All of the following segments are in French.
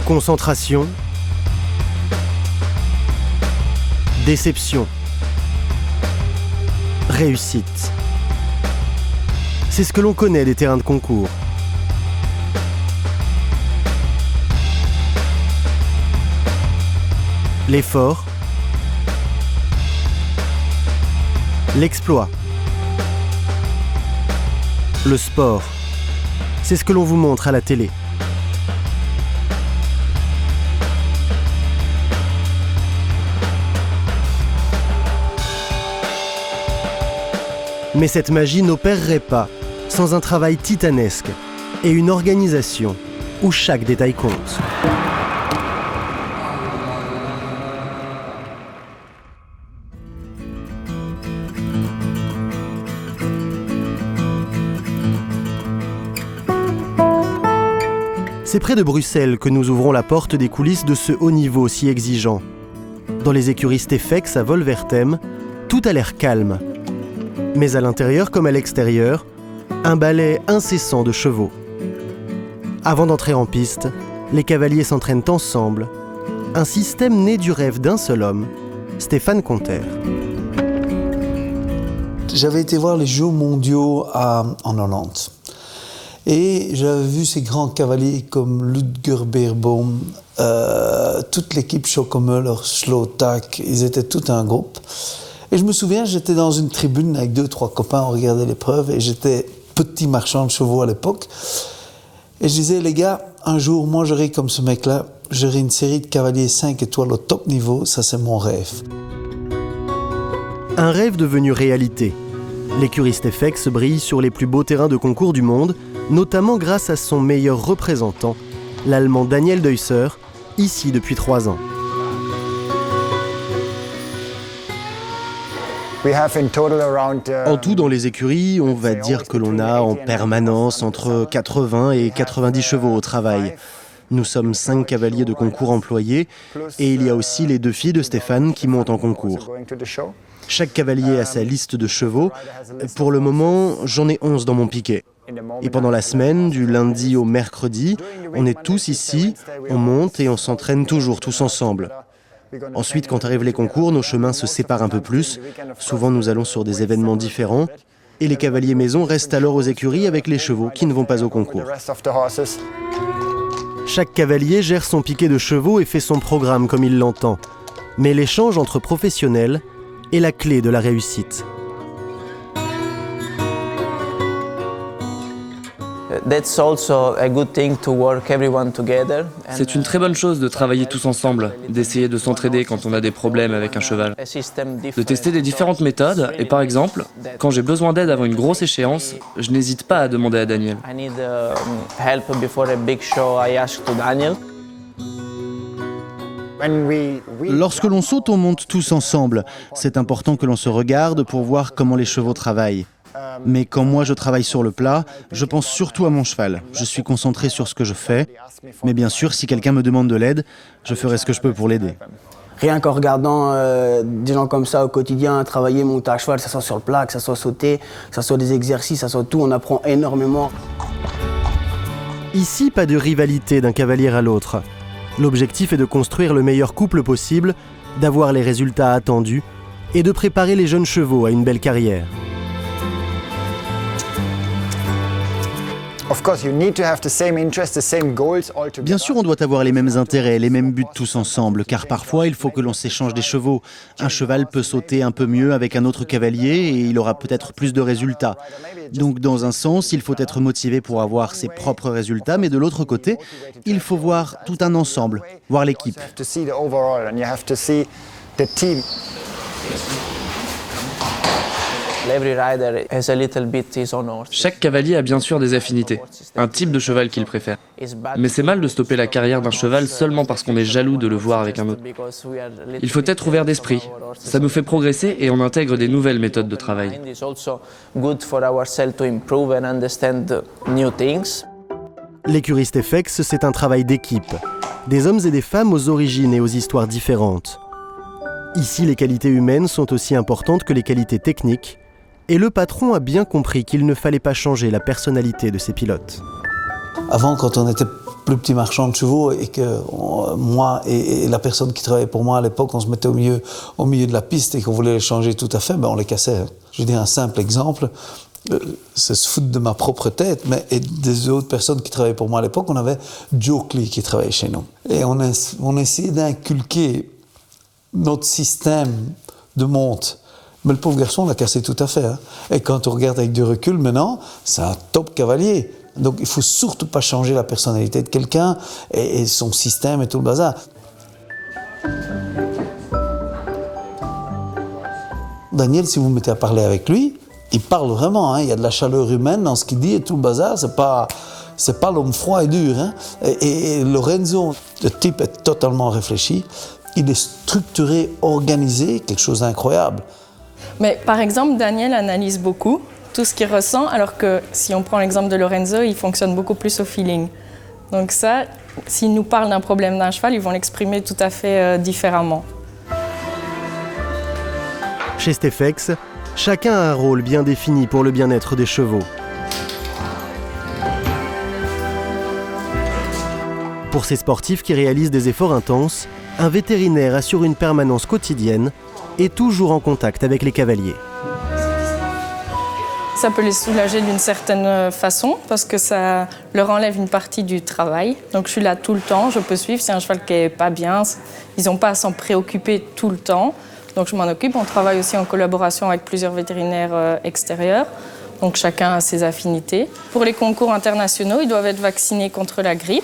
Concentration, déception, réussite. C'est ce que l'on connaît des terrains de concours. L'effort, l'exploit, le sport, c'est ce que l'on vous montre à la télé. Mais cette magie n'opérerait pas sans un travail titanesque et une organisation où chaque détail compte. C'est près de Bruxelles que nous ouvrons la porte des coulisses de ce haut niveau si exigeant. Dans les écuries Stefex à Wolvertem, tout a l'air calme. Mais à l'intérieur comme à l'extérieur, un ballet incessant de chevaux. Avant d'entrer en piste, les cavaliers s'entraînent ensemble. Un système né du rêve d'un seul homme, Stéphane Conter. J'avais été voir les Jeux mondiaux en 90. Et j'avais vu ces grands cavaliers comme Ludger Beerbohm, toute l'équipe Schockemuller, Slotag, ils étaient tout un groupe. Et je me souviens, j'étais dans une tribune avec 2-3 copains, on regardait l'épreuve, et j'étais petit marchand de chevaux à l'époque. Et je disais, les gars, un jour, moi j'aurai comme ce mec-là, j'aurai une série de cavaliers 5 étoiles au top niveau, ça c'est mon rêve. Un rêve devenu réalité. L'écurie Stefex brille sur les plus beaux terrains de concours du monde, notamment grâce à son meilleur représentant, l'Allemand Daniel Deusser, ici depuis 3 ans. En tout, dans les écuries, on va dire que l'on a en permanence entre 80 et 90 chevaux au travail. Nous sommes 5 cavaliers de concours employés et il y a aussi les 2 filles de Stéphane qui montent en concours. Chaque cavalier a sa liste de chevaux. Pour le moment, j'en ai 11 dans mon piquet. Et pendant la semaine, du lundi au mercredi, on est tous ici, on monte et on s'entraîne toujours tous ensemble. Ensuite, quand arrivent les concours, nos chemins se séparent un peu plus. Souvent, nous allons sur des événements différents. Et les cavaliers maison restent alors aux écuries avec les chevaux qui ne vont pas au concours. Chaque cavalier gère son piquet de chevaux et fait son programme comme il l'entend. Mais l'échange entre professionnels est la clé de la réussite. C'est une très bonne chose de travailler tous ensemble, d'essayer de s'entraider quand on a des problèmes avec un cheval, de tester des différentes méthodes et par exemple, quand j'ai besoin d'aide avant une grosse échéance, je n'hésite pas à demander à Daniel. Lorsque l'on saute, on monte tous ensemble. C'est important que l'on se regarde pour voir comment les chevaux travaillent. Mais quand moi je travaille sur le plat, je pense surtout à mon cheval. Je suis concentré sur ce que je fais. Mais bien sûr, si quelqu'un me demande de l'aide, je ferai ce que je peux pour l'aider. Rien qu'en regardant des gens comme ça au quotidien, travailler, monter à cheval, que ça soit sur le plat, que ça soit sauter, que ça soit des exercices, que ça soit tout, on apprend énormément. Ici, pas de rivalité d'un cavalier à l'autre. L'objectif est de construire le meilleur couple possible, d'avoir les résultats attendus et de préparer les jeunes chevaux à une belle carrière. Bien sûr, on doit avoir les mêmes intérêts, les mêmes buts tous ensemble, car parfois il faut que l'on s'échange des chevaux. Un cheval peut sauter un peu mieux avec un autre cavalier et il aura peut-être plus de résultats. Donc dans un sens, il faut être motivé pour avoir ses propres résultats, mais de l'autre côté, il faut voir tout un ensemble, voir l'équipe. Chaque cavalier a bien sûr des affinités, un type de cheval qu'il préfère. Mais c'est mal de stopper la carrière d'un cheval seulement parce qu'on est jaloux de le voir avec un autre. Il faut être ouvert d'esprit. Ça nous fait progresser et on intègre des nouvelles méthodes de travail. L'écurie Stefex, c'est un travail d'équipe. Des hommes et des femmes aux origines et aux histoires différentes. Ici, les qualités humaines sont aussi importantes que les qualités techniques. Et le patron a bien compris qu'il ne fallait pas changer la personnalité de ses pilotes. Avant, quand on était plus petit marchand de chevaux et que moi et la personne qui travaillait pour moi à l'époque, on se mettait au milieu de la piste et qu'on voulait les changer tout à fait, ben on les cassait. Je vais dire un simple exemple, c'est se foutre de ma propre tête, mais et des autres personnes qui travaillaient pour moi à l'époque, on avait Joe Clee qui travaillait chez nous. Et on essayait d'inculquer notre système de monte. Mais le pauvre garçon l'a cassé tout à fait. Hein. Et quand on regarde avec du recul maintenant, c'est un top cavalier. Donc il ne faut surtout pas changer la personnalité de quelqu'un et son système et tout le bazar. Daniel, si vous vous mettez à parler avec lui, il parle vraiment. Hein. Il y a de la chaleur humaine dans ce qu'il dit et tout le bazar. C'est pas l'homme froid et dur. Hein. Et Lorenzo, le type est totalement réfléchi. Il est structuré, organisé, quelque chose d'incroyable. Mais par exemple, Daniel analyse beaucoup tout ce qu'il ressent, alors que si on prend l'exemple de Lorenzo, il fonctionne beaucoup plus au feeling. Donc ça, s'il nous parle d'un problème d'un cheval, ils vont l'exprimer tout à fait différemment. Chez Stefex, chacun a un rôle bien défini pour le bien-être des chevaux. Pour ces sportifs qui réalisent des efforts intenses, un vétérinaire assure une permanence quotidienne et toujours en contact avec les cavaliers. Ça peut les soulager d'une certaine façon parce que ça leur enlève une partie du travail. Donc je suis là tout le temps, je peux suivre. C'est un cheval qui n'est pas bien, ils n'ont pas à s'en préoccuper tout le temps. Donc je m'en occupe. On travaille aussi en collaboration avec plusieurs vétérinaires extérieurs. Donc chacun a ses affinités. Pour les concours internationaux, ils doivent être vaccinés contre la grippe.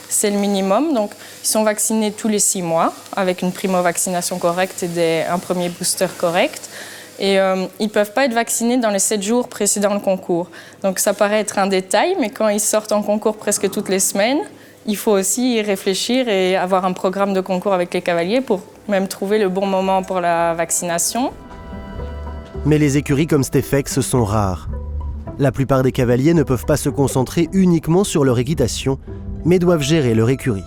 C'est le minimum. Donc ils sont vaccinés tous les 6 mois avec une primo-vaccination correcte et un premier booster correct. Et ils ne peuvent pas être vaccinés dans les 7 jours précédant le concours. Donc ça paraît être un détail, mais quand ils sortent en concours presque toutes les semaines, il faut aussi y réfléchir et avoir un programme de concours avec les cavaliers pour même trouver le bon moment pour la vaccination. Mais les écuries comme Stefex sont rares. La plupart des cavaliers ne peuvent pas se concentrer uniquement sur leur équitation, mais doivent gérer leur écurie.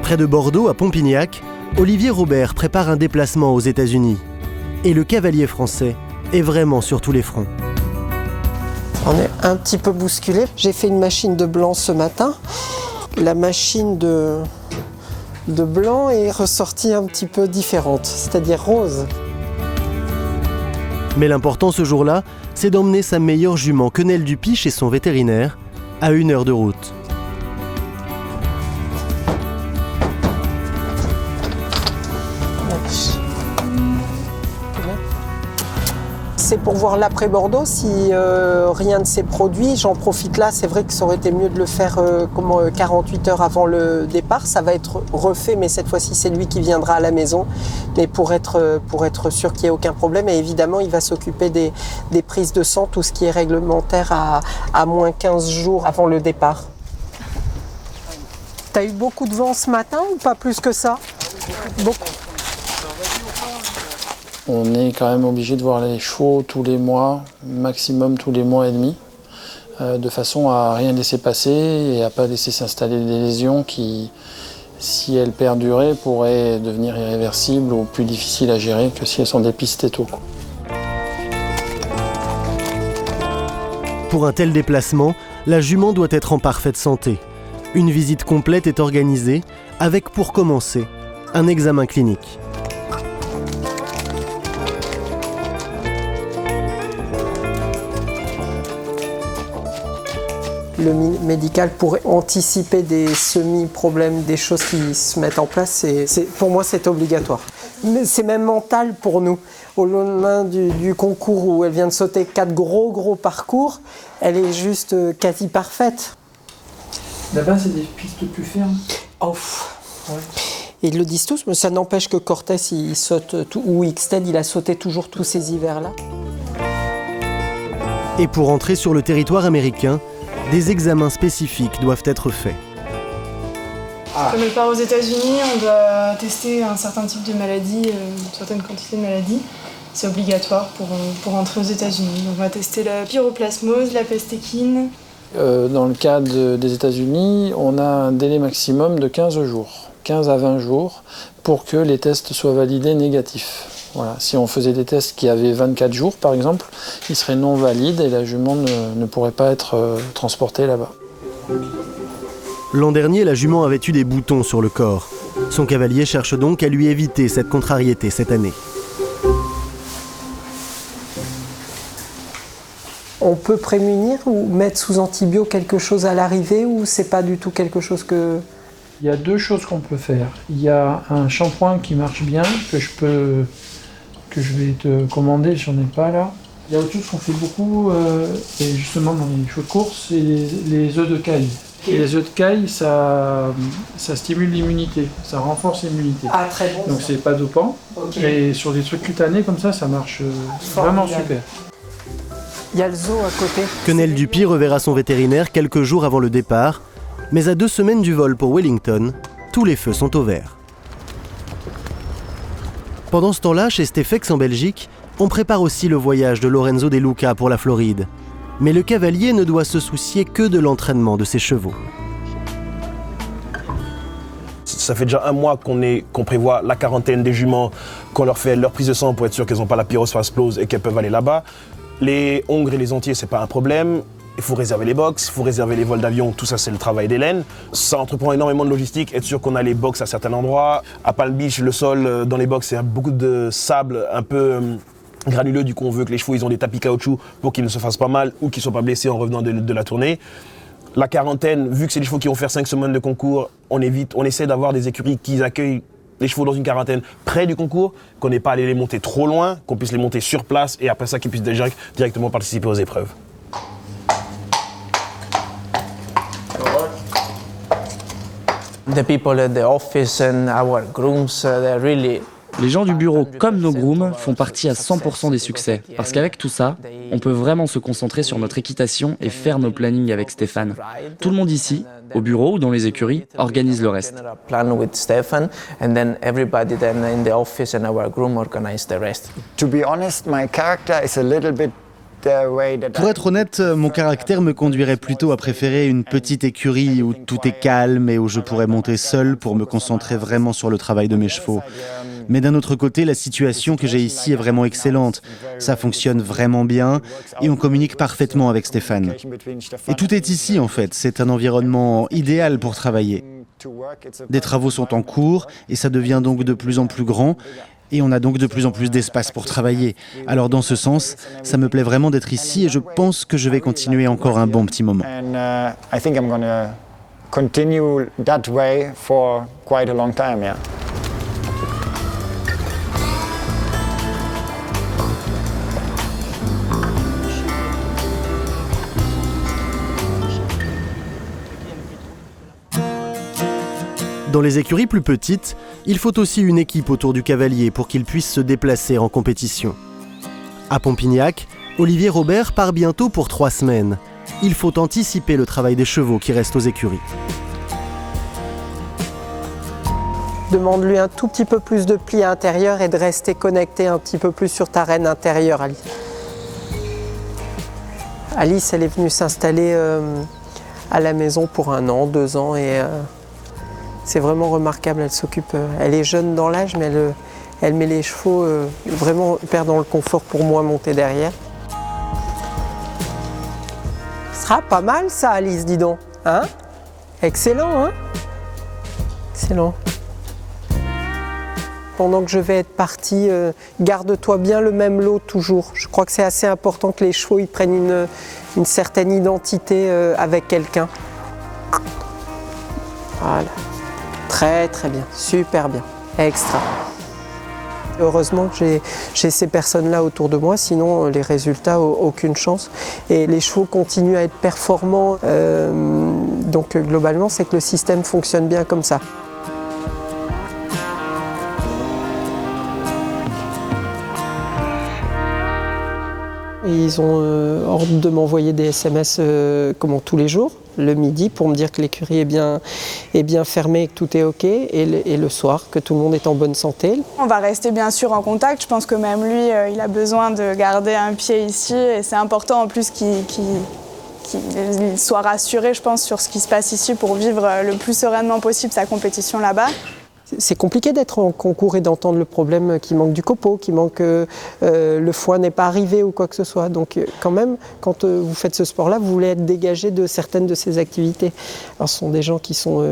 Près de Bordeaux, à Pompignac, Olivier Robert prépare un déplacement aux États-Unis. Et le cavalier français est vraiment sur tous les fronts. On est un petit peu bousculé. J'ai fait une machine de blanc ce matin. La machine de blanc est ressortie un petit peu différente, c'est-à-dire rose. Mais l'important ce jour-là, c'est d'emmener sa meilleure jument, Quenelle Dupy, chez son vétérinaire, à 1 heure de route. C'est pour voir l'après-Bordeaux, si rien ne s'est produit. J'en profite là, c'est vrai que ça aurait été mieux de le faire 48 heures avant le départ. Ça va être refait, mais cette fois-ci, c'est lui qui viendra à la maison. Mais pour être sûr qu'il n'y ait aucun problème, et évidemment, il va s'occuper des prises de sang, tout ce qui est réglementaire à moins 15 jours avant le départ. T'as eu beaucoup de vent ce matin ou pas plus que ça? Beaucoup. On est quand même obligé de voir les chevaux tous les mois, maximum tous les mois et demi, de façon à rien laisser passer et à pas laisser s'installer des lésions qui, si elles perduraient, pourraient devenir irréversibles ou plus difficiles à gérer que si elles sont dépistées tôt. Pour un tel déplacement, la jument doit être en parfaite santé. Une visite complète est organisée, avec pour commencer, un examen clinique. Le médical pourrait anticiper des semi-problèmes, des choses qui se mettent en place. Pour moi, c'est obligatoire. Mais c'est même mental pour nous. Au lendemain du concours où elle vient de sauter 4 gros parcours, elle est juste quasi parfaite. Là-bas, c'est des pistes plus fermes. Oh, ouais. Ils le disent tous, mais ça n'empêche que Cortés, il saute tout, ou Ixted, il a sauté toujours tous ces hivers-là. Et pour entrer sur le territoire américain, des examens spécifiques doivent être faits. Comme elle part aux États-Unis, on doit tester un certain type de maladie, une certaine quantité de maladies. C'est obligatoire pour entrer aux États-Unis. On va tester la pyroplasmose, la peste équine. Dans le cas des États-Unis, on a un délai maximum de 15 jours, 15 à 20 jours, pour que les tests soient validés négatifs. Voilà. Si on faisait des tests qui avaient 24 jours, par exemple, ils seraient non valides et la jument ne pourrait pas être transportée là-bas. L'an dernier, la jument avait eu des boutons sur le corps. Son cavalier cherche donc à lui éviter cette contrariété cette année. On peut prémunir ou mettre sous antibio quelque chose à l'arrivée ou c'est pas du tout quelque chose que... Il y a 2 choses qu'on peut faire. Il y a un shampoing qui marche bien, que je vais te commander, j'en ai pas là. Il y a autre chose qu'on fait beaucoup, et justement dans les chevaux de course, c'est les œufs de caille. Et les œufs de caille, ça stimule l'immunité, ça renforce l'immunité. Ah, très bon. Donc c'est pas dopant. Okay. Et sur des trucs cutanés comme ça marche vraiment super. Il y a le zoo à côté. Quenelle Dupy reverra son vétérinaire quelques jours avant le départ, mais à 2 semaines du vol pour Wellington, tous les feux sont au vert. Pendant ce temps-là, chez Stefex en Belgique, on prépare aussi le voyage de Lorenzo De Luca pour la Floride. Mais le cavalier ne doit se soucier que de l'entraînement de ses chevaux. Ça fait déjà 1 mois qu'on prévoit la quarantaine des juments, qu'on leur fait leur prise de sang pour être sûr qu'elles n'ont pas la pyrosphasplose et qu'elles peuvent aller là-bas. Les hongres et les entiers, c'est pas un problème. Il faut réserver les box, il faut réserver les vols d'avion, tout ça c'est le travail d'Hélène. Ça entreprend énormément de logistique, être sûr qu'on a les box à certains endroits. À Palm Beach, le sol dans les box, c'est beaucoup de sable, un peu granuleux, du coup on veut que les chevaux ils ont des tapis caoutchouc pour qu'ils ne se fassent pas mal ou qu'ils ne soient pas blessés en revenant de la tournée. La quarantaine, vu que c'est des chevaux qui vont faire 5 semaines de concours, on essaie d'avoir des écuries qui accueillent les chevaux dans une quarantaine près du concours, qu'on n'ait pas à aller les monter trop loin, qu'on puisse les monter sur place et après ça qu'ils puissent directement participer aux épreuves. The people at the office and our grooms, they're really... Les gens du bureau, comme nos grooms, font partie à 100% des succès. Parce qu'avec tout ça, on peut vraiment se concentrer sur notre équitation et faire nos plannings avec Stéphane. Tout le monde ici, au bureau ou dans les écuries, organise le reste. To be honest, my character is a little bit. Pour être honnête, mon caractère me conduirait plutôt à préférer une petite écurie où tout est calme et où je pourrais monter seul pour me concentrer vraiment sur le travail de mes chevaux. Mais d'un autre côté, la situation que j'ai ici est vraiment excellente. Ça fonctionne vraiment bien et on communique parfaitement avec Stéphane. Et tout est ici en fait, c'est un environnement idéal pour travailler. Des travaux sont en cours et ça devient donc de plus en plus grand. Et on a donc de plus en plus d'espace pour travailler. Alors dans ce sens, ça me plaît vraiment d'être ici et je pense que je vais continuer encore un bon petit moment. I think I'm going to continue that way for quite a long time, yeah. Dans les écuries plus petites, il faut aussi une équipe autour du cavalier pour qu'il puisse se déplacer en compétition. À Pompignac, Olivier Robert part bientôt pour 3 semaines. Il faut anticiper le travail des chevaux qui restent aux écuries. Demande-lui un tout petit peu plus de pli intérieur et de rester connecté un petit peu plus sur ta reine intérieure, Alice. Alice, elle est venue s'installer à la maison pour 1 an, 2 ans et... c'est vraiment remarquable, elle s'occupe, elle est jeune dans l'âge, mais elle met les chevaux vraiment hyper dans le confort pour moi monter derrière. Ce sera pas mal ça, Alice, dis donc. Hein? Excellent, hein? Excellent. Pendant que je vais être partie, garde-toi bien le même lot toujours. Je crois que c'est assez important que les chevaux ils prennent une certaine identité avec quelqu'un. Voilà. Très très bien, super bien, extra. Heureusement que j'ai ces personnes-là autour de moi, sinon les résultats, aucune chance. Et les chevaux continuent à être performants, donc globalement c'est que le système fonctionne bien comme ça. Ils ont ordre de m'envoyer des SMS tous les jours, le midi, pour me dire que l'écurie est bien fermée et que tout est OK, et le soir, que tout le monde est en bonne santé. On va rester bien sûr en contact. Je pense que même lui, il a besoin de garder un pied ici, et c'est important en plus qu'il soit rassuré, je pense, sur ce qui se passe ici pour vivre le plus sereinement possible sa compétition là-bas. C'est compliqué d'être en concours et d'entendre le problème qu'il manque du copeau, qu'il manque le foin n'est pas arrivé ou quoi que ce soit. Donc quand même, quand vous faites ce sport-là, vous voulez être dégagé de certaines de ces activités. Alors ce sont des gens qui sont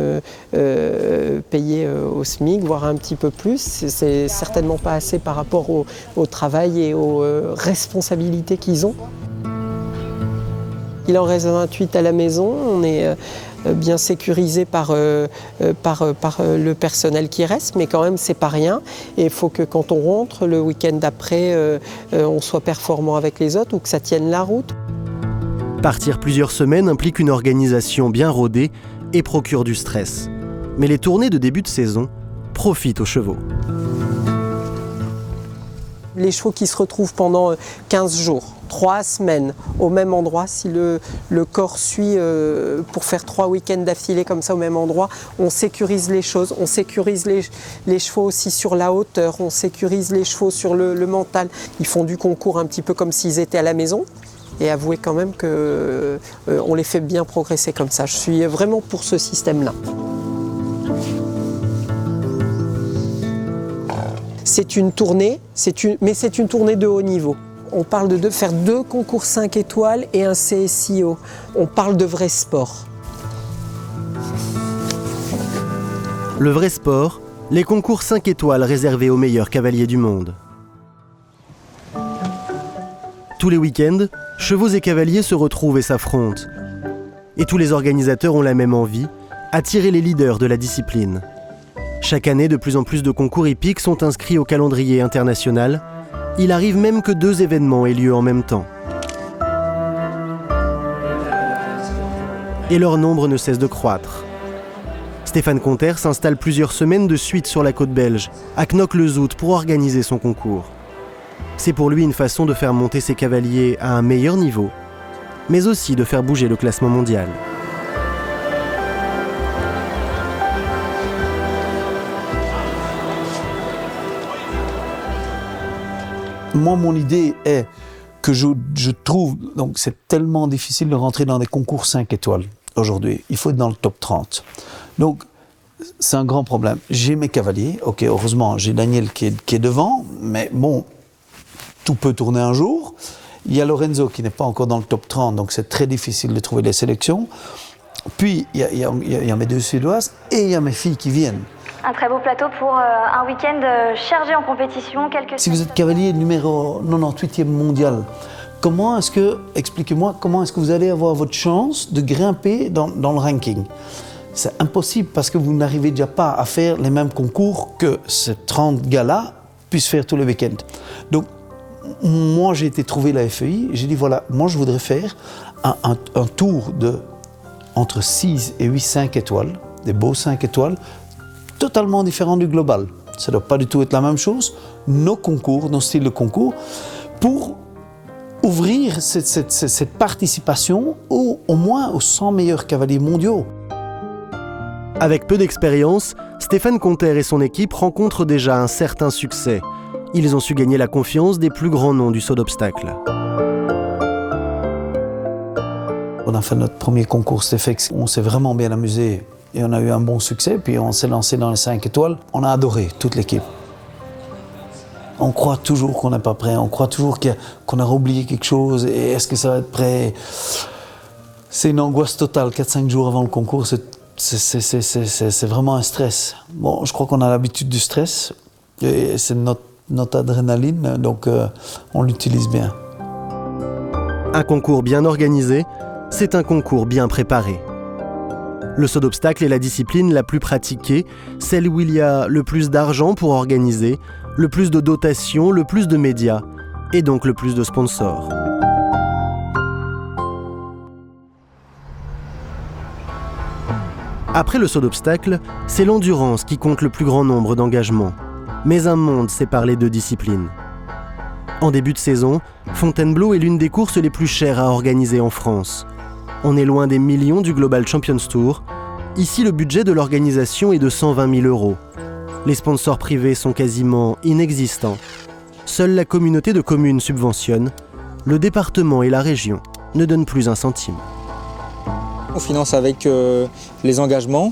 payés au SMIC, voire un petit peu plus. C'est certainement pas assez par rapport au travail et aux responsabilités qu'ils ont. Il en reste 28 à la maison. On est bien sécurisé par le personnel qui reste, mais quand même c'est pas rien. Et il faut que quand on rentre le week-end d'après, on soit performant avec les autres ou que ça tienne la route. Partir plusieurs semaines implique une organisation bien rodée et procure du stress. Mais les tournées de début de saison profitent aux chevaux. Les chevaux qui se retrouvent pendant 15 jours, 3 semaines au même endroit, si le corps suit pour faire 3 week-ends d'affilée comme ça au même endroit, on sécurise les choses, on sécurise les chevaux aussi sur la hauteur, on sécurise les chevaux sur le mental. Ils font du concours un petit peu comme s'ils étaient à la maison. Et avouez quand même qu'on les fait bien progresser comme ça. Je suis vraiment pour ce système-là. C'est une tournée, mais c'est une tournée de haut niveau. On parle de faire 2 concours 5 étoiles et un CSIO. On parle de vrai sport. Le vrai sport, les concours 5 étoiles réservés aux meilleurs cavaliers du monde. Tous les week-ends, chevaux et cavaliers se retrouvent et s'affrontent. Et tous les organisateurs ont la même envie, attirer les leaders de la discipline. Chaque année, de plus en plus de concours hippiques sont inscrits au calendrier international. Il arrive même que 2 événements aient lieu en même temps. Et leur nombre ne cesse de croître. Stéphane Conter s'installe plusieurs semaines de suite sur la côte belge, à Knokke-le-Zout, pour organiser son concours. C'est pour lui une façon de faire monter ses cavaliers à un meilleur niveau, mais aussi de faire bouger le classement mondial. Moi, mon idée est que je trouve, donc c'est tellement difficile de rentrer dans des concours 5 étoiles aujourd'hui. Il faut être dans le top 30. Donc, c'est un grand problème. J'ai mes cavaliers, ok, heureusement, j'ai Daniel qui est devant, mais bon, tout peut tourner un jour. Il y a Lorenzo qui n'est pas encore dans le top 30, donc c'est très difficile de trouver des sélections. Puis, il y a mes 2 Suédoises et il y a mes filles qui viennent. Un très beau plateau pour un week-end chargé en compétition. Si vous êtes cavalier numéro 98e mondial, expliquez-moi, comment est-ce que vous allez avoir votre chance de grimper dans le ranking? C'est impossible parce que vous n'arrivez déjà pas à faire les mêmes concours que ces 30 gars-là puissent faire tous les week-ends. Donc, moi, j'ai été trouver la FEI, j'ai dit voilà, moi je voudrais faire un tour entre 6 et 8 5 étoiles, des beaux 5 étoiles, totalement différent du global. Ça ne doit pas du tout être la même chose. Nos concours, nos styles de concours, pour ouvrir cette participation au moins aux 100 meilleurs cavaliers mondiaux. Avec peu d'expérience, Stéphane Conter et son équipe rencontrent déjà un certain succès. Ils ont su gagner la confiance des plus grands noms du saut d'obstacle. On a fait notre premier concours Stefex, on s'est vraiment bien amusé. Et on a eu un bon succès, puis on s'est lancé dans les 5 étoiles. On a adoré, toute l'équipe. On croit toujours qu'on n'est pas prêt, on croit toujours qu'on aura oublié quelque chose, et est-ce que ça va être prêt? C'est une angoisse totale, 4-5 jours avant le concours, c'est vraiment un stress. Bon, je crois qu'on a l'habitude du stress, et c'est notre adrénaline, donc on l'utilise bien. Un concours bien organisé, c'est un concours bien préparé. Le saut d'obstacle est la discipline la plus pratiquée, celle où il y a le plus d'argent pour organiser, le plus de dotations, le plus de médias, et donc le plus de sponsors. Après le saut d'obstacle, c'est l'endurance qui compte le plus grand nombre d'engagements. Mais un monde sépare les 2 disciplines. En début de saison, Fontainebleau est l'une des courses les plus chères à organiser en France. On est loin des millions du Global Champions Tour. Ici, le budget de l'organisation est de 120 000 €. Les sponsors privés sont quasiment inexistants. Seule la communauté de communes subventionne. Le département et la région ne donnent plus un centime. On finance avec les engagements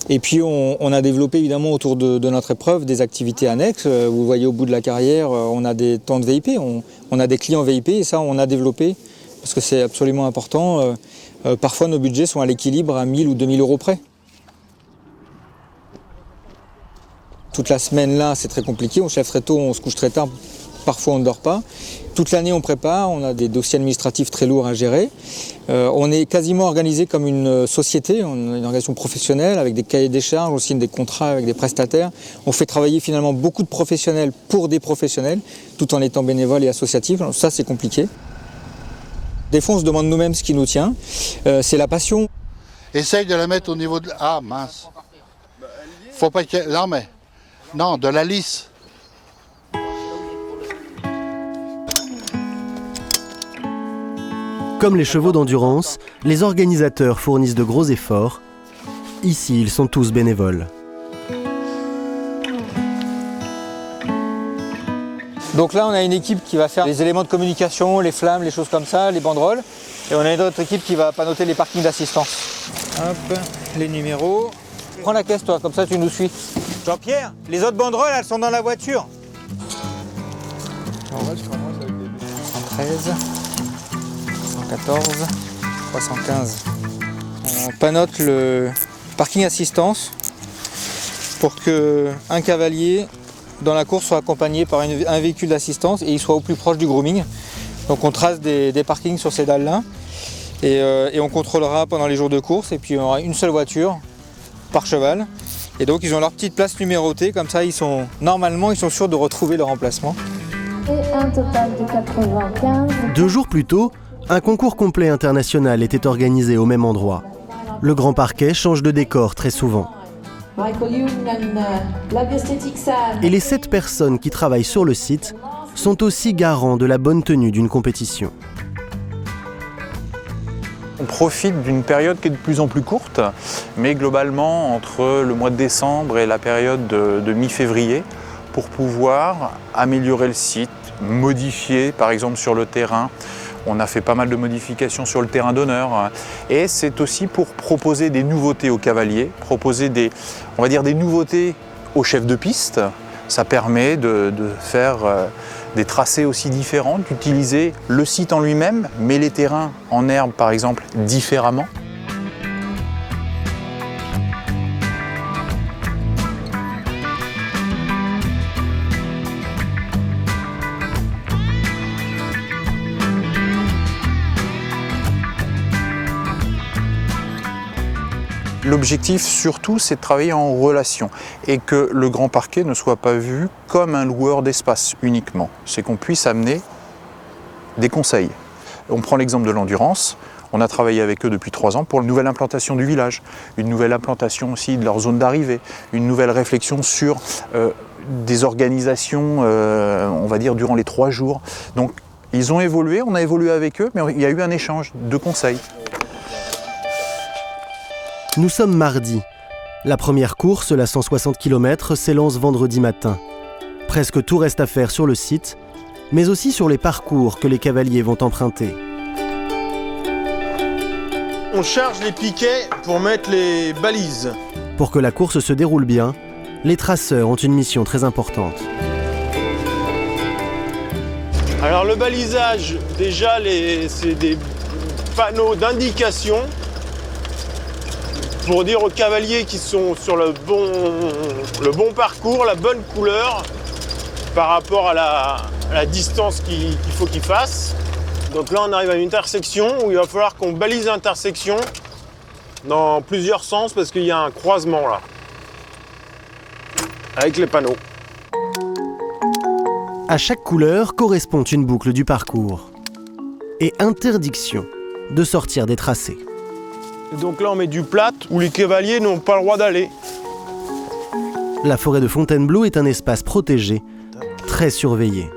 Et puis on a développé évidemment autour de notre épreuve des activités annexes. Vous voyez au bout de la carrière, on a des temps de VIP, on a des clients VIP et ça on a développé parce que c'est absolument important. Parfois nos budgets sont à l'équilibre à 1000 ou 2000 euros près. Toute la semaine là c'est très compliqué, on se lève très tôt, on se couche très tard, parfois on ne dort pas. Toute l'année on prépare, on a des dossiers administratifs très lourds à gérer. On est quasiment organisé comme une société, on a une organisation professionnelle avec des cahiers des charges, aussi des contrats avec des prestataires. On fait travailler finalement beaucoup de professionnels pour des professionnels, tout en étant bénévoles et associatifs. Alors ça c'est compliqué. Des fois on se demande nous-mêmes ce qui nous tient, c'est la passion. Essaye de la mettre au niveau de... Ah mince. Faut pas que... Non mais... Non, de la lisse. Comme les chevaux d'endurance, les organisateurs fournissent de gros efforts. Ici, ils sont tous bénévoles. Donc là, on a une équipe qui va faire les éléments de communication, les flammes, les choses comme ça, les banderoles. Et on a une autre équipe qui va panoter les parkings d'assistance. Hop, les numéros. Prends la caisse, toi, comme ça tu nous suis. Jean-Pierre, les autres banderoles, elles sont dans la voiture. 113, 114, 315. On panote le parking assistance pour qu'un cavalier dans la course soit accompagné par un véhicule d'assistance et il soit au plus proche du grooming. Donc on trace des parkings sur ces dalles-là et on contrôlera pendant les jours de course et puis on aura une seule voiture par cheval. Et donc ils ont leur petite place numérotée, comme ça normalement ils sont sûrs de retrouver leur emplacement. Et un total de 95. 2 jours plus tôt, un concours complet international était organisé au même endroit. Le Grand Parquet change de décor très souvent. Et les 7 personnes qui travaillent sur le site sont aussi garants de la bonne tenue d'une compétition. On profite d'une période qui est de plus en plus courte, mais globalement entre le mois de décembre et la période de mi-février pour pouvoir améliorer le site, modifier par exemple sur le terrain. On a fait pas mal de modifications sur le terrain d'honneur et c'est aussi pour proposer des nouveautés aux cavaliers, proposer des nouveautés aux chefs de piste. Ça permet de faire des tracés aussi différents, d'utiliser le site en lui-même, mais les terrains en herbe par exemple différemment. L'objectif surtout, c'est de travailler en relation et que le Grand Parquet ne soit pas vu comme un loueur d'espace uniquement. C'est qu'on puisse amener des conseils. On prend l'exemple de l'endurance. On a travaillé avec eux depuis 3 ans pour une nouvelle implantation du village, une nouvelle implantation aussi de leur zone d'arrivée, une nouvelle réflexion sur des organisations, on va dire, durant les 3 jours. Donc ils ont évolué, on a évolué avec eux, mais il y a eu un échange de conseils. Nous sommes mardi. La première course, la 160 km, s'élance vendredi matin. Presque tout reste à faire sur le site, mais aussi sur les parcours que les cavaliers vont emprunter. On charge les piquets pour mettre les balises. Pour que la course se déroule bien, les traceurs ont une mission très importante. Alors le balisage, déjà c'est des panneaux d'indication pour dire aux cavaliers qui sont sur le bon parcours, la bonne couleur par rapport à la distance qu'il faut qu'ils fassent. Donc là on arrive à une intersection où il va falloir qu'on balise l'intersection dans plusieurs sens parce qu'il y a un croisement là avec les panneaux. À chaque couleur correspond une boucle du parcours et interdiction de sortir des tracés. Et donc là on met du plâtre où les cavaliers n'ont pas le droit d'aller. La forêt de Fontainebleau est un espace protégé, très surveillé.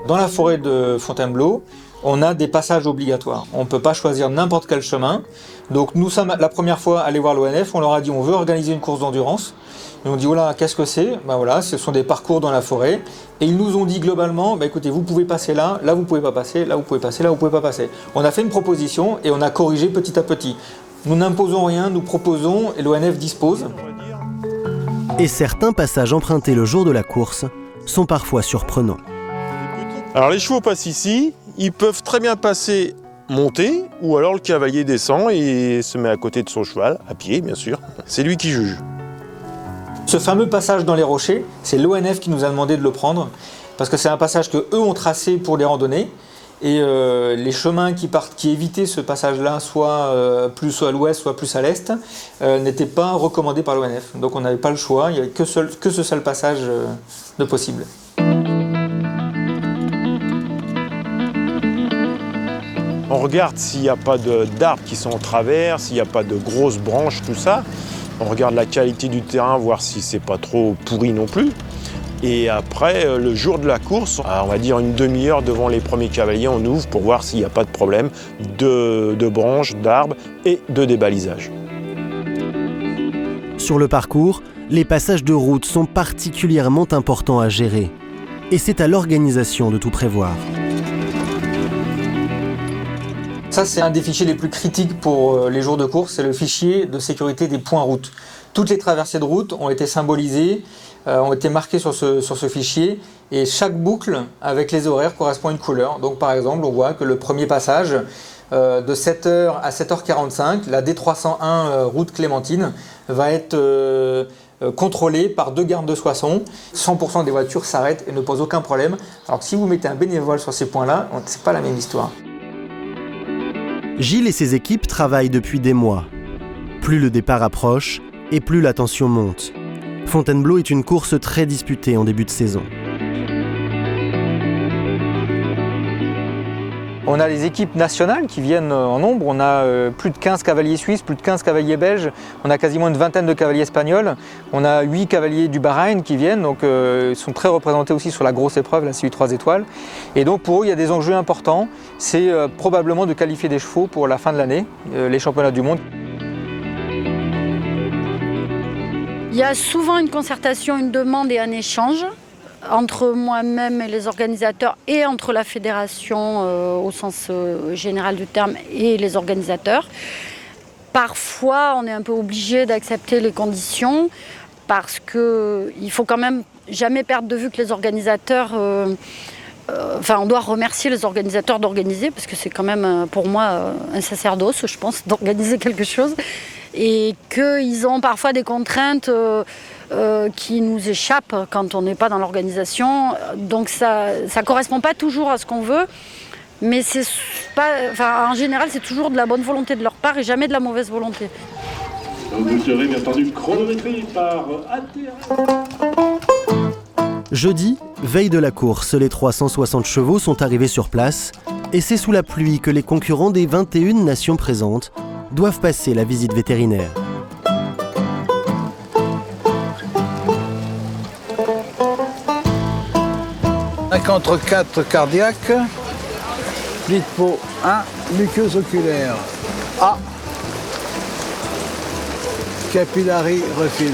Dans la forêt de Fontainebleau, on a des passages obligatoires. On ne peut pas choisir n'importe quel chemin. Donc nous sommes la première fois allés voir l'ONF, on leur a dit on veut organiser une course d'endurance. Ils ont dit voilà, qu'est-ce que c'est ? Ben voilà, ce sont des parcours dans la forêt. Et ils nous ont dit globalement, écoutez, vous pouvez passer là, là vous pouvez pas passer, là vous pouvez passer, là vous pouvez pas passer. On a fait une proposition et on a corrigé petit à petit. Nous n'imposons rien, nous proposons et l'ONF dispose. Et certains passages empruntés le jour de la course sont parfois surprenants. Alors les chevaux passent ici, ils peuvent très bien passer monter, ou alors le cavalier descend et se met à côté de son cheval, à pied bien sûr. C'est lui qui juge. Ce fameux passage dans les rochers, c'est l'ONF qui nous a demandé de le prendre, parce que c'est un passage qu'eux ont tracé pour les randonnées, et les chemins qui évitaient ce passage-là, soit plus à l'ouest, soit plus à l'est, n'étaient pas recommandés par l'ONF. Donc on n'avait pas le choix, il n'y avait que ce seul passage de possible. On regarde s'il n'y a pas d'arbres qui sont en travers, s'il n'y a pas de grosses branches, tout ça. On regarde la qualité du terrain, voir si c'est pas trop pourri non plus. Et après, le jour de la course, on va dire une demi-heure devant les premiers cavaliers, on ouvre pour voir s'il n'y a pas de problème de branches, d'arbres et de débalisage. Sur le parcours, les passages de route sont particulièrement importants à gérer. Et c'est à l'organisation de tout prévoir. Ça, c'est un des fichiers les plus critiques pour les jours de course, c'est le fichier de sécurité des points route. Toutes les traversées de route ont été symbolisées, ont été marquées sur ce fichier, et chaque boucle avec les horaires correspond à une couleur. Donc par exemple, on voit que le premier passage de 7h à 7h45, la D301 route Clémentine, va être contrôlé par 2 gardes de Soissons. 100% des voitures s'arrêtent et ne posent aucun problème. Alors que si vous mettez un bénévole sur ces points-là, c'est pas la même histoire. Gilles et ses équipes travaillent depuis des mois. Plus le départ approche et plus la tension monte. Fontainebleau est une course très disputée en début de saison. On a les équipes nationales qui viennent en nombre, on a plus de 15 cavaliers suisses, plus de 15 cavaliers belges, on a quasiment une vingtaine de cavaliers espagnols, on a 8 cavaliers du Bahreïn qui viennent, donc ils sont très représentés aussi sur la grosse épreuve, la CU 3 étoiles. Et donc pour eux, il y a des enjeux importants, c'est probablement de qualifier des chevaux pour la fin de l'année, les championnats du monde. Il y a souvent une concertation, une demande et un échange entre moi-même et les organisateurs et entre la fédération au sens général du terme et les organisateurs. Parfois, on est un peu obligé d'accepter les conditions parce qu'il faut quand même jamais perdre de vue que les organisateurs... on doit remercier les organisateurs d'organiser parce que c'est quand même pour moi un sacerdoce, je pense, d'organiser quelque chose et qu'ils ont parfois des contraintes qui nous échappent quand on n'est pas dans l'organisation. Donc ça ne correspond pas toujours à ce qu'on veut, mais en général c'est toujours de la bonne volonté de leur part et jamais de la mauvaise volonté. Donc vous serez bien entendu chronométré par ATA. Jeudi, veille de la course, les 360 chevaux sont arrivés sur place et c'est sous la pluie que les concurrents des 21 nations présentes doivent passer la visite vétérinaire. Entre 4 cardiaques, pli de peau 1, muqueuse oculaire A, capillary refill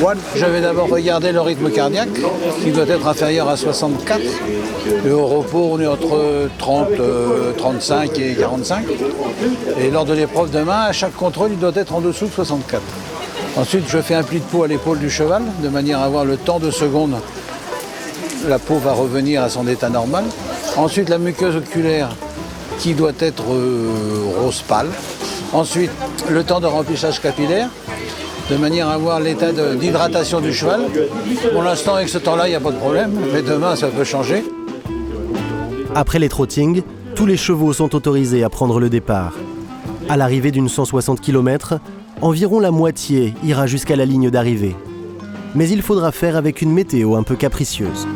1. Je vais d'abord regarder le rythme cardiaque, qui doit être inférieur à 64. Et au repos, on est entre 30, 35 et 45. Et lors de l'épreuve demain, à chaque contrôle, il doit être en dessous de 64. Ensuite, je fais un pli de peau à l'épaule du cheval, de manière à avoir le temps de seconde. La peau va revenir à son état normal. Ensuite, la muqueuse oculaire qui doit être rose pâle. Ensuite, le temps de remplissage capillaire, de manière à avoir l'état d'hydratation du cheval. Pour l'instant, avec ce temps-là, il n'y a pas de problème, mais demain, ça peut changer. Après les trottings, tous les chevaux sont autorisés à prendre le départ. À l'arrivée d'une 160 km, environ la moitié ira jusqu'à la ligne d'arrivée. Mais il faudra faire avec une météo un peu capricieuse.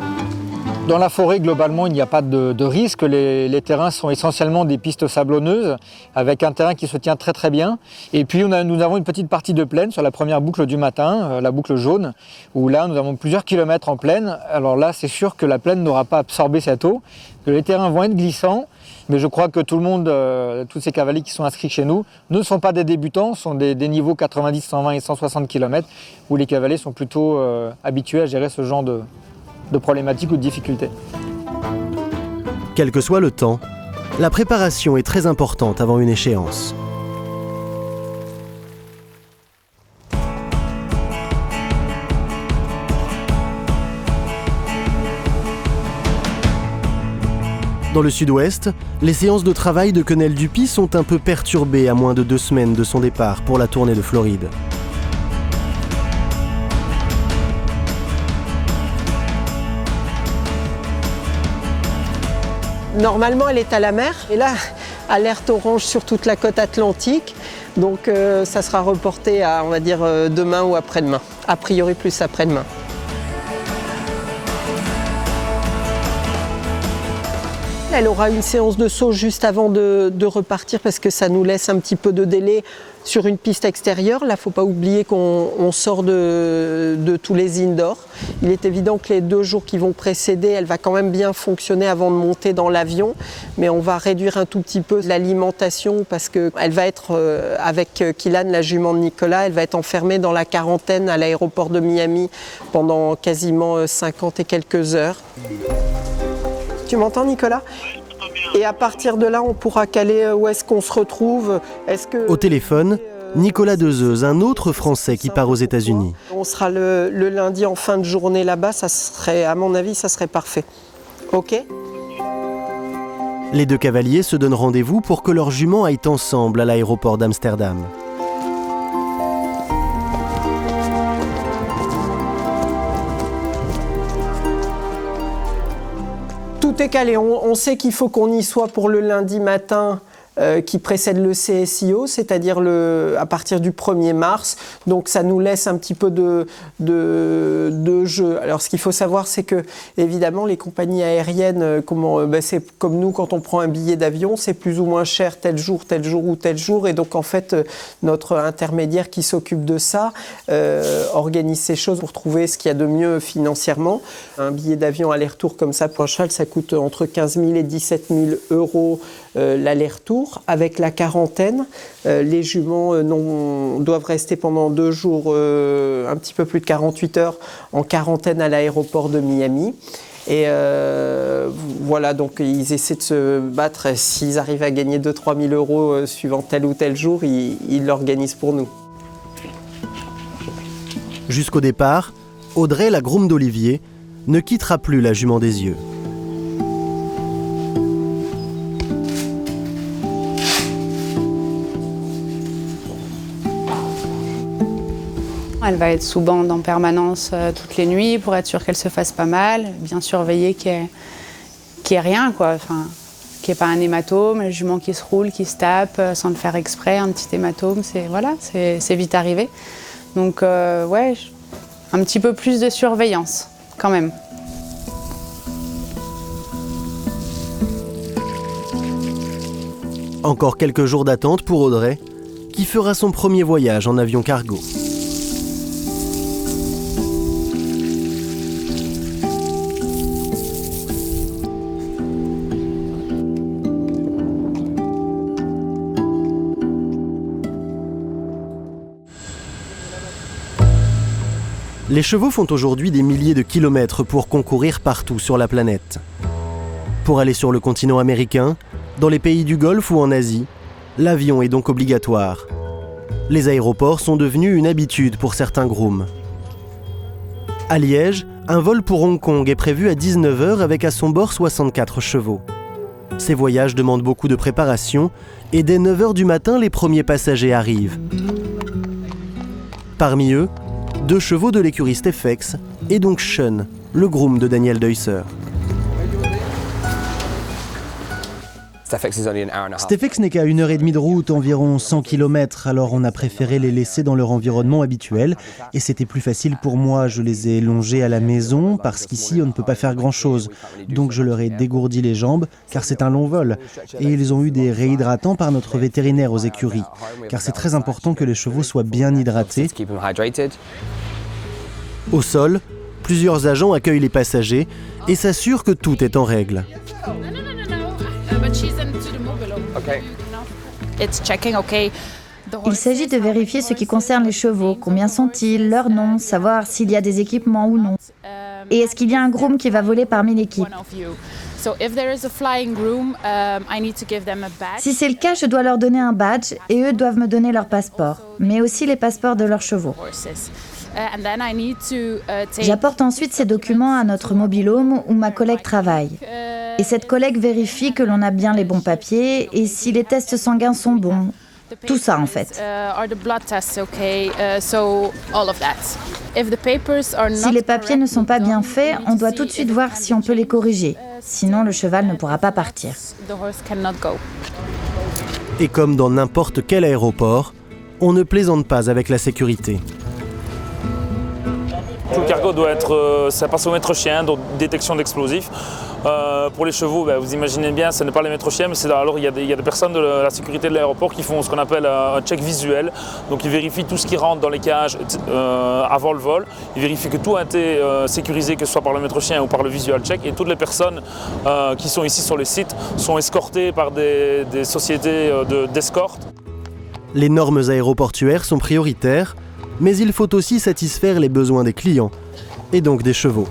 Dans la forêt, globalement, il n'y a pas de risque. Les terrains sont essentiellement des pistes sablonneuses, avec un terrain qui se tient très très bien. Et puis nous avons une petite partie de plaine sur la première boucle du matin, la boucle jaune, où là nous avons plusieurs kilomètres en plaine. Alors là, c'est sûr que la plaine n'aura pas absorbé cette eau, que les terrains vont être glissants. Mais je crois que tout le monde, tous ces cavaliers qui sont inscrits chez nous, ne sont pas des débutants, sont des niveaux 90, 120 et 160 km, où les cavaliers sont plutôt habitués à gérer ce genre de problématiques ou de difficultés. Quel que soit le temps, la préparation est très importante avant une échéance. Dans le sud-ouest, les séances de travail de Quenelle Dupi sont un peu perturbées à moins de 2 semaines de son départ pour la tournée de Floride. Normalement, elle est à la mer. Et là, alerte orange sur toute la côte atlantique. Donc, ça sera reporté à, on va dire, demain ou après-demain. A priori, plus après-demain. Elle aura une séance de saut juste avant de repartir parce que ça nous laisse un petit peu de délai sur une piste extérieure. Là, il ne faut pas oublier qu'on sort de tous les indoors. Il est évident que les 2 jours qui vont précéder, elle va quand même bien fonctionner avant de monter dans l'avion. Mais on va réduire un tout petit peu l'alimentation parce qu'elle va être, avec Kylan, la jument de Nicolas, elle va être enfermée dans la quarantaine à l'aéroport de Miami pendant quasiment 50 et quelques heures. Tu m'entends, Nicolas? Et à partir de là, on pourra caler où est-ce qu'on se retrouve. Au téléphone, Nicolas Dezeuse, un autre Français qui part aux États-Unis. On sera le lundi en fin de journée là-bas, ça serait, à mon avis, ça serait parfait. Ok? Les 2 cavaliers se donnent rendez-vous pour que leurs juments aillent ensemble à l'aéroport d'Amsterdam. Tout est calé, on sait qu'il faut qu'on y soit pour le lundi matin qui précède le CSIO, c'est-à-dire à partir du 1er mars. Donc ça nous laisse un petit peu de jeu. Alors ce qu'il faut savoir, c'est que évidemment les compagnies aériennes, c'est comme nous quand on prend un billet d'avion, c'est plus ou moins cher tel jour ou tel jour. Et donc en fait, notre intermédiaire qui s'occupe de ça organise ces choses pour trouver ce qu'il y a de mieux financièrement. Un billet d'avion aller-retour comme ça pour un cheval, ça coûte entre 15 000 et 17 000 euros l'aller-retour. Avec la quarantaine, les juments doivent rester pendant 2 jours, un petit peu plus de 48 heures en quarantaine à l'aéroport de Miami. Et voilà, donc ils essaient de se battre. S'ils arrivent à gagner 2-3 000 euros suivant tel ou tel jour, ils l'organisent pour nous. Jusqu'au départ, Audrey, la groom d'Olivier, ne quittera plus la jument des yeux. Elle va être sous bande en permanence toutes les nuits pour être sûre qu'elle se fasse pas mal, bien surveiller qu'il n'y ait rien, quoi. Enfin, qu'il n'y ait pas un hématome, le jument qui se roule, qui se tape sans le faire exprès, un petit hématome, c'est vite arrivé. Donc ouais, un petit peu plus de surveillance quand même. Encore quelques jours d'attente pour Audrey, qui fera son premier voyage en avion cargo. Les chevaux font aujourd'hui des milliers de kilomètres pour concourir partout sur la planète. Pour aller sur le continent américain, dans les pays du Golfe ou en Asie, l'avion est donc obligatoire. Les aéroports sont devenus une habitude pour certains grooms. À Liège, un vol pour Hong Kong est prévu à 19h avec à son bord 64 chevaux. Ces voyages demandent beaucoup de préparation et dès 9h du matin, les premiers passagers arrivent. Parmi eux, 2 chevaux de l'écurie Steffex et donc Sean, le groom de Daniel Deusser. Stefex n'est qu'à 1h30 de route, environ 100 km, alors on a préféré les laisser dans leur environnement habituel. Et c'était plus facile pour moi, je les ai longés à la maison, parce qu'ici on ne peut pas faire grand-chose. Donc je leur ai dégourdi les jambes, car c'est un long vol. Et ils ont eu des réhydratants par notre vétérinaire aux écuries, car c'est très important que les chevaux soient bien hydratés. Au sol, plusieurs agents accueillent les passagers et s'assurent que tout est en règle. Il s'agit de vérifier ce qui concerne les chevaux, combien sont-ils, leur nom, savoir s'il y a des équipements ou non. Et est-ce qu'il y a un groom qui va voler parmi l'équipe? Si c'est le cas, je dois leur donner un badge et eux doivent me donner leur passeport, mais aussi les passeports de leurs chevaux. J'apporte ensuite ces documents à notre mobil-home où ma collègue travaille. Et cette collègue vérifie que l'on a bien les bons papiers et si les tests sanguins sont bons. Tout ça en fait. Si les papiers ne sont pas bien faits, on doit tout de suite voir si on peut les corriger. Sinon, le cheval ne pourra pas partir. Et comme dans n'importe quel aéroport, on ne plaisante pas avec la sécurité. Tout le cargo doit être, ça passe au maître-chien, donc détection d'explosifs. Pour les chevaux, vous imaginez bien, ce n'est pas les maîtres-chiens, mais alors il y a des personnes de la sécurité de l'aéroport qui font ce qu'on appelle un check visuel. Donc ils vérifient tout ce qui rentre dans les cages avant le vol. Ils vérifient que tout a été sécurisé, que ce soit par le maître-chien ou par le visual check. Et toutes les personnes qui sont ici sur le site sont escortées par des sociétés d'escorte. Les normes aéroportuaires sont prioritaires, mais il faut aussi satisfaire les besoins des clients, et donc des chevaux.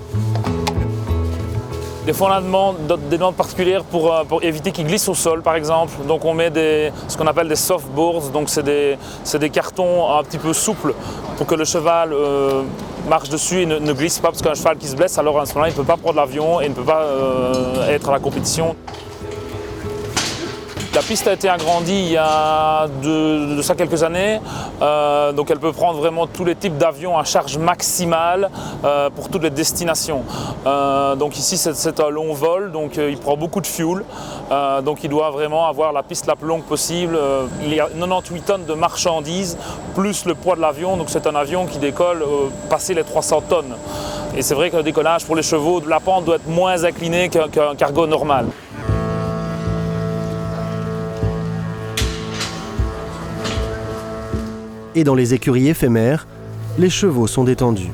Des fois, on a des demandes particulières pour éviter qu'ils glissent au sol, par exemple. Donc, on met ce qu'on appelle des softboards. Donc, c'est des cartons un petit peu souples pour que le cheval marche dessus et ne glisse pas. Parce qu'un cheval qui se blesse, alors à ce moment-là, il ne peut pas prendre l'avion et ne peut pas être à la compétition. La piste a été agrandie il y a de ça quelques années, donc elle peut prendre vraiment tous les types d'avions à charge maximale pour toutes les destinations. Donc ici c'est un long vol, donc il prend beaucoup de fuel, donc il doit vraiment avoir la piste la plus longue possible. Il y a 98 tonnes de marchandises plus le poids de l'avion, donc c'est un avion qui décolle passer les 300 tonnes. Et c'est vrai qu'un décollage pour les chevaux, la pente doit être moins inclinée qu'un cargo normal. Et dans les écuries éphémères, les chevaux sont détendus.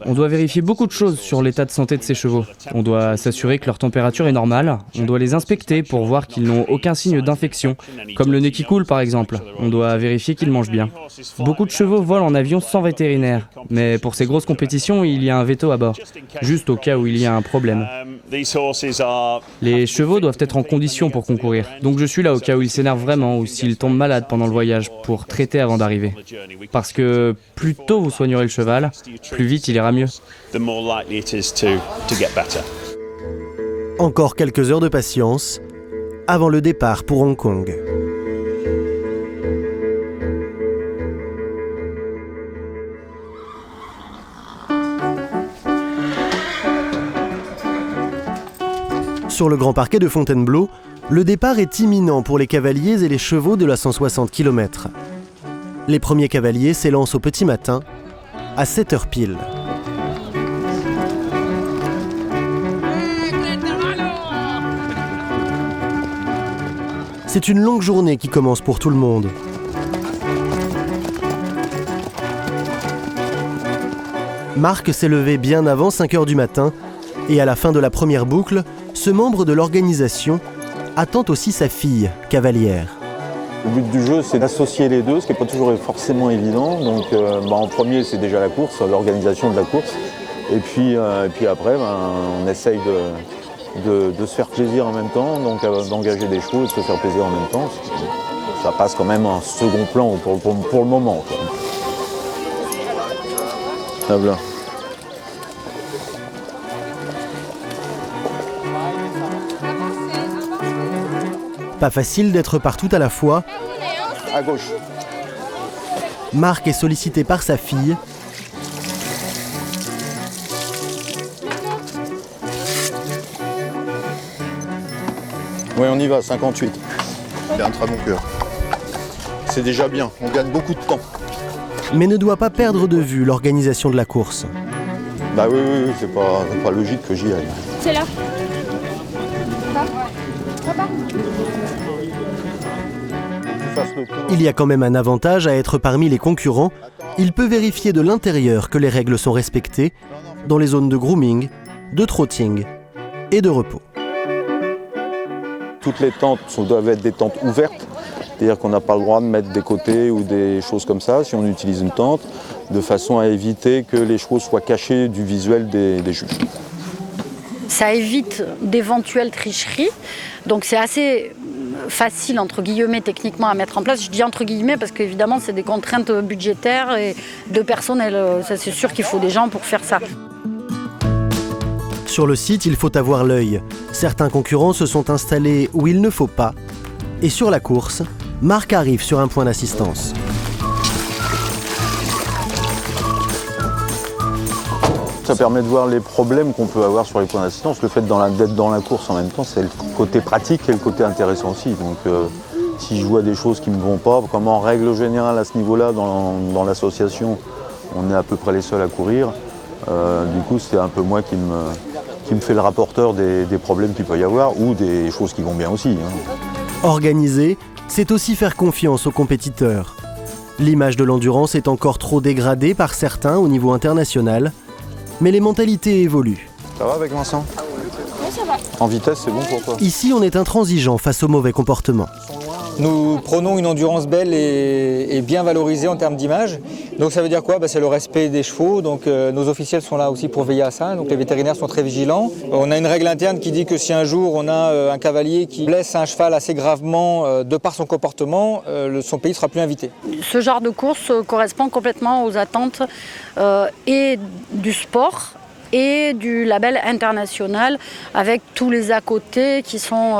On doit vérifier beaucoup de choses sur l'état de santé de ces chevaux. On doit s'assurer que leur température est normale. On doit les inspecter pour voir qu'ils n'ont aucun signe d'infection, comme le nez qui coule par exemple. On doit vérifier qu'ils mangent bien. Beaucoup de chevaux volent en avion sans vétérinaire, mais pour ces grosses compétitions, il y a un veto à bord, juste au cas où il y a un problème. Les chevaux doivent être en condition pour concourir, donc je suis là au cas où ils s'énervent vraiment ou s'ils tombent malades pendant le voyage pour traiter avant d'arriver. Parce que plus tôt vous soignez le cheval, plus vite il ira mieux. Encore quelques heures de patience avant le départ pour Hong Kong. Sur le grand parquet de Fontainebleau, le départ est imminent pour les cavaliers et les chevaux de la 160 km. Les premiers cavaliers s'élancent au petit matin, à 7h pile. C'est une longue journée qui commence pour tout le monde. Marc s'est levé bien avant 5h du matin et à la fin de la première boucle, ce membre de l'organisation attend aussi sa fille, cavalière. Le but du jeu, c'est d'associer les deux, ce qui n'est pas toujours forcément évident. Donc, en premier, c'est déjà la course, l'organisation de la course. Et puis après, on essaye de se faire plaisir en même temps, donc d'engager des chevaux et de se faire plaisir en même temps. Ça passe quand même en second plan pour le moment. Voilà. Pas facile d'être partout à la fois. À gauche. Marc est sollicité par sa fille. Oui, on y va, 58. C'est un très bon cœur. C'est déjà bien, on gagne beaucoup de temps. Mais ne doit pas perdre de vue l'organisation de la course. Bah oui, c'est pas logique que j'y aille. C'est là. Il y a quand même un avantage à être parmi les concurrents. Il peut vérifier de l'intérieur que les règles sont respectées dans les zones de grooming, de trotting et de repos. Toutes les tentes doivent être des tentes ouvertes, c'est-à-dire qu'on n'a pas le droit de mettre des côtés ou des choses comme ça si on utilise une tente, de façon à éviter que les chevaux soient cachés du visuel des juges. Ça évite d'éventuelles tricheries, donc c'est assez facile entre guillemets techniquement à mettre en place. Je dis entre guillemets parce qu'évidemment c'est des contraintes budgétaires et de personnel. Ça, c'est sûr qu'il faut des gens pour faire ça. Sur le site, il faut avoir l'œil. Certains concurrents se sont installés où il ne faut pas. Et sur la course, Marc arrive sur un point d'assistance. Ça permet de voir les problèmes qu'on peut avoir sur les points d'assistance. Le fait d'être dans la course en même temps, c'est le côté pratique et le côté intéressant aussi. Donc si je vois des choses qui ne me vont pas, comme en règle générale à ce niveau-là, dans l'association, on est à peu près les seuls à courir. Du coup, c'est un peu moi qui me fait le rapporteur des problèmes qu'il peut y avoir ou des choses qui vont bien aussi. Organiser, c'est aussi faire confiance aux compétiteurs. L'image de l'endurance est encore trop dégradée par certains au niveau international, mais les mentalités évoluent. Ça va avec Vincent ? Oui, ça va. En vitesse, c'est bon pour toi ? Ici, on est intransigeant face au mauvais comportement. Nous prônons une endurance belle et bien valorisée en termes d'image. Donc ça veut dire quoi ? C'est le respect des chevaux. Donc nos officiels sont là aussi pour veiller à ça. Donc les vétérinaires sont très vigilants. On a une règle interne qui dit que si un jour on a un cavalier qui blesse un cheval assez gravement de par son comportement, son pays ne sera plus invité. Ce genre de course correspond complètement aux attentes et du sport et du label international avec tous les à côté qui sont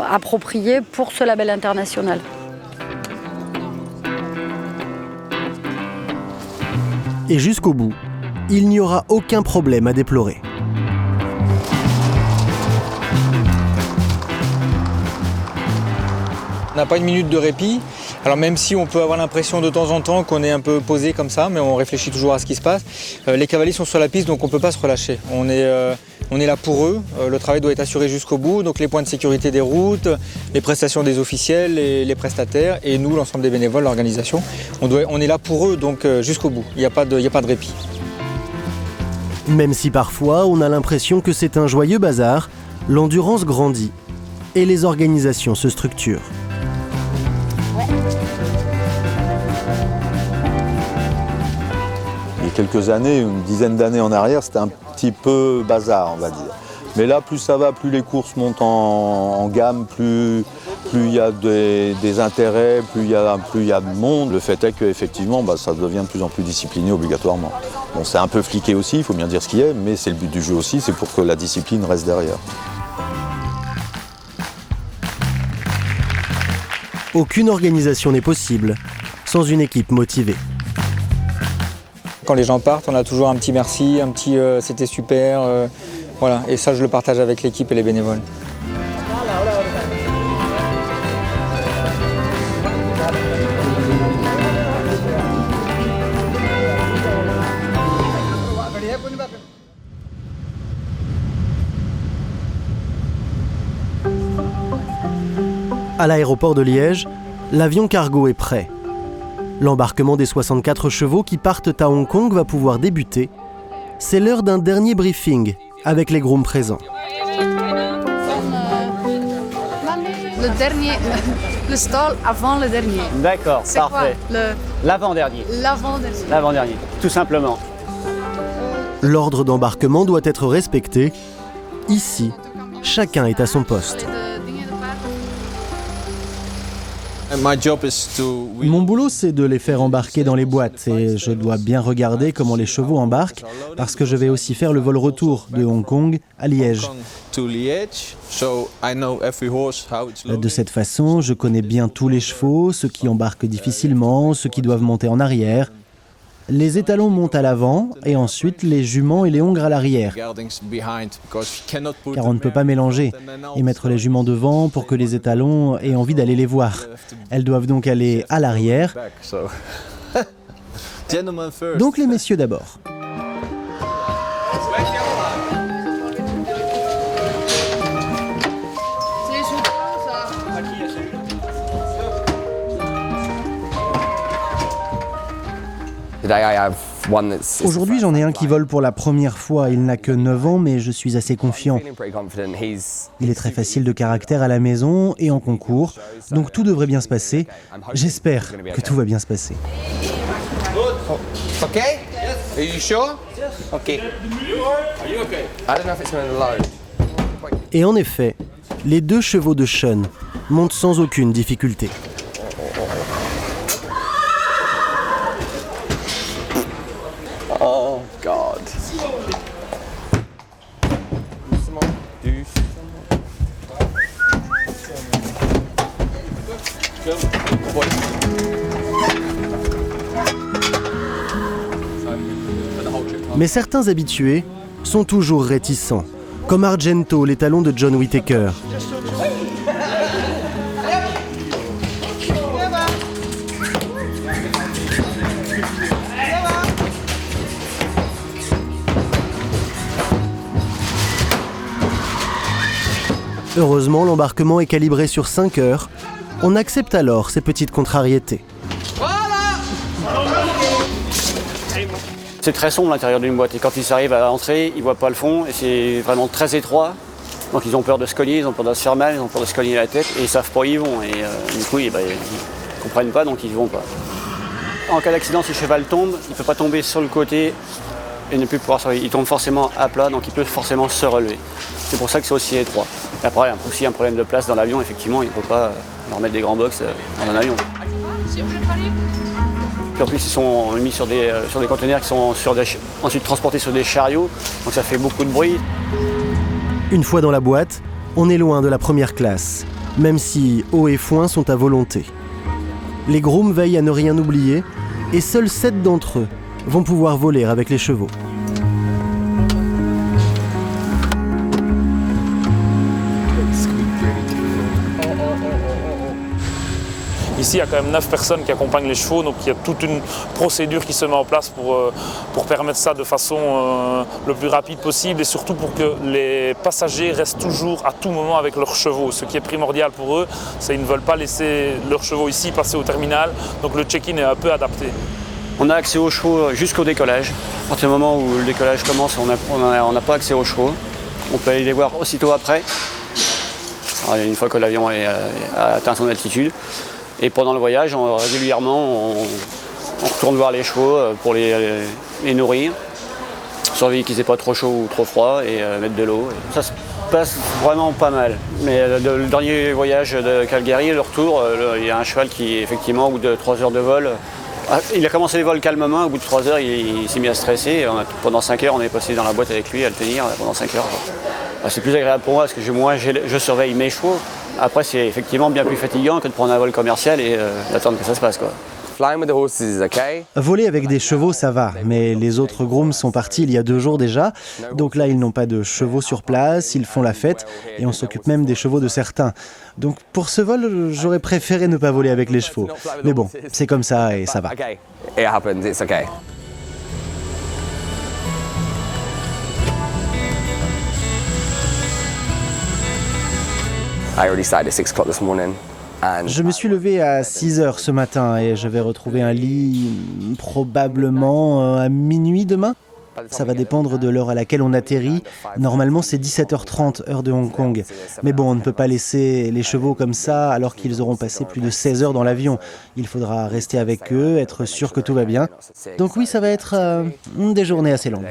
appropriés pour ce label international. Et jusqu'au bout, il n'y aura aucun problème à déplorer. On n'a pas une minute de répit. Alors même si on peut avoir l'impression de temps en temps qu'on est un peu posé comme ça, mais on réfléchit toujours à ce qui se passe. Les cavaliers sont sur la piste, donc on ne peut pas se relâcher. On est là pour eux, le travail doit être assuré jusqu'au bout, donc les points de sécurité des routes, les prestations des officiels, les prestataires, et nous, l'ensemble des bénévoles, l'organisation, on est là pour eux, donc jusqu'au bout, il n'y a pas de répit. Même si parfois on a l'impression que c'est un joyeux bazar, l'endurance grandit et les organisations se structurent. Il y a quelques années, une dizaine d'années en arrière, c'était un petit peu bazar, on va dire. Mais là, plus ça va, plus les courses montent en gamme, plus il y a des intérêts, plus il y a de monde. Le fait est qu'effectivement, ça devient de plus en plus discipliné obligatoirement. Bon, c'est un peu fliqué aussi, il faut bien dire ce qui est, mais c'est le but du jeu aussi, c'est pour que la discipline reste derrière. Aucune organisation n'est possible sans une équipe motivée. Quand les gens partent, on a toujours un petit merci, un petit c'était super, voilà. Et ça, je le partage avec l'équipe et les bénévoles. À l'aéroport de Liège, l'avion cargo est prêt. L'embarquement des 64 chevaux qui partent à Hong Kong va pouvoir débuter. C'est l'heure d'un dernier briefing avec les grooms présents. Le dernier, le stall avant le dernier. D'accord, parfait. L'avant-dernier. L'avant-dernier. L'avant-dernier, tout simplement. L'ordre d'embarquement doit être respecté. Ici, chacun est à son poste. Mon boulot, c'est de les faire embarquer dans les boîtes et je dois bien regarder comment les chevaux embarquent parce que je vais aussi faire le vol retour de Hong Kong à Liège. De cette façon, je connais bien tous les chevaux, ceux qui embarquent difficilement, ceux qui doivent monter en arrière. Les étalons montent à l'avant et ensuite les juments et les hongres à l'arrière. Car on ne peut pas mélanger et mettre les juments devant pour que les étalons aient envie d'aller les voir. Elles doivent donc aller à l'arrière. Donc les messieurs d'abord. Aujourd'hui, j'en ai un qui vole pour la première fois. Il n'a que 9 ans, mais je suis assez confiant. Il est très facile de caractère à la maison et en concours, donc tout devrait bien se passer. J'espère que tout va bien se passer. OK? Are you sure? OK. I don't know if it's going to load. Et en effet, les 2 chevaux de Sean montent sans aucune difficulté. Oh God. Mais certains habitués sont toujours réticents, comme Argento, l'étalon de John Whittaker. Heureusement, l'embarquement est calibré sur 5 heures. On accepte alors ces petites contrariétés. C'est très sombre l'intérieur d'une boîte et quand ils arrivent à entrer, ils ne voient pas le fond et c'est vraiment très étroit. Donc ils ont peur de se cogner, ils ont peur de se faire mal, ils ont peur de se cogner la tête et ils ne savent pas où ils vont. Et du coup, ils ne comprennent pas donc ils ne vont pas. En cas d'accident, si le cheval tombe, il ne peut pas tomber sur le côté et ne plus pouvoir se relever. Il tombe forcément à plat donc il peut forcément se relever. C'est pour ça que c'est aussi étroit. Et après, il y a aussi un problème de place dans l'avion, effectivement, il ne faut pas leur mettre des grands box dans un avion. Puis en plus, ils sont mis sur des conteneurs qui sont ensuite transportés sur des chariots, donc ça fait beaucoup de bruit. Une fois dans la boîte, on est loin de la première classe, même si eau et foin sont à volonté. Les grooms veillent à ne rien oublier, et seuls 7 d'entre eux vont pouvoir voler avec les chevaux. Ici, il y a quand même 9 personnes qui accompagnent les chevaux, donc il y a toute une procédure qui se met en place pour permettre ça de façon le plus rapide possible et surtout pour que les passagers restent toujours à tout moment avec leurs chevaux. Ce qui est primordial pour eux, c'est qu'ils ne veulent pas laisser leurs chevaux ici passer au terminal, donc le check-in est un peu adapté. On a accès aux chevaux jusqu'au décollage. À partir du moment où le décollage commence, on n'a pas accès aux chevaux. On peut aller les voir aussitôt après, alors, une fois que l'avion a atteint son altitude. Et pendant le voyage, régulièrement, on retourne voir les chevaux pour les nourrir, surveiller qu'ils n'aient pas trop chaud ou trop froid et mettre de l'eau. Ça se passe vraiment pas mal. Mais le dernier voyage de Calgary, le retour, il y a un cheval qui, effectivement, au bout de 3 heures de vol, il a commencé les vols calmement, au bout de 3 heures, il s'est mis à stresser. Pendant 5 heures, on est passé dans la boîte avec lui à le tenir pendant 5 heures. C'est plus agréable pour moi parce que moi, je surveille mes chevaux. Après, c'est effectivement bien plus fatigant que de prendre un vol commercial et d'attendre que ça se passe, quoi. Voler avec des chevaux, ça va, mais les autres grooms sont partis il y a 2 jours déjà, donc là, ils n'ont pas de chevaux sur place, ils font la fête, et on s'occupe même des chevaux de certains. Donc pour ce vol, j'aurais préféré ne pas voler avec les chevaux. Mais bon, c'est comme ça et ça va. Je me suis levé à 6 heures ce matin et je vais retrouver un lit probablement à minuit demain. Ça va dépendre de l'heure à laquelle on atterrit. Normalement, c'est 17h30, heure de Hong Kong. Mais bon, on ne peut pas laisser les chevaux comme ça alors qu'ils auront passé plus de 16 heures dans l'avion. Il faudra rester avec eux, être sûr que tout va bien. Donc oui, ça va être des journées assez longues.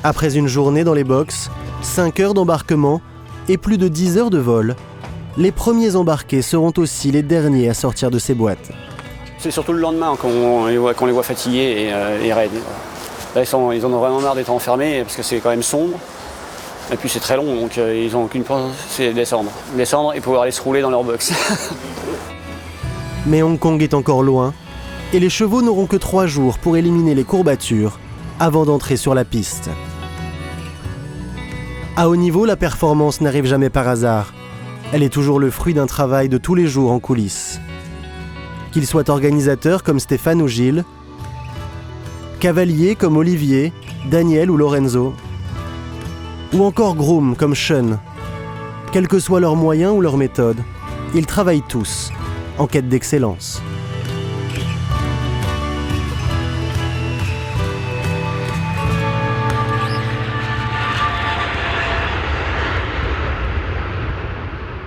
Après une journée dans les box, 5 heures d'embarquement et plus de 10 heures de vol, les premiers embarqués seront aussi les derniers à sortir de ces boîtes. C'est surtout le lendemain qu'on les voit fatigués et raides. Là, ils en ont vraiment marre d'être enfermés parce que c'est quand même sombre. Et puis c'est très long, donc ils n'ont aucune pensée, c'est descendre. Descendre et pouvoir aller se rouler dans leur box. Mais Hong Kong est encore loin. Et les chevaux n'auront que 3 jours pour éliminer les courbatures avant d'entrer sur la piste. À haut niveau, la performance n'arrive jamais par hasard. Elle est toujours le fruit d'un travail de tous les jours en coulisses. Qu'ils soient organisateurs comme Stéphane ou Gilles, cavaliers comme Olivier, Daniel ou Lorenzo, ou encore grooms comme Sean. Quels que soient leurs moyens ou leurs méthodes, ils travaillent tous en quête d'excellence.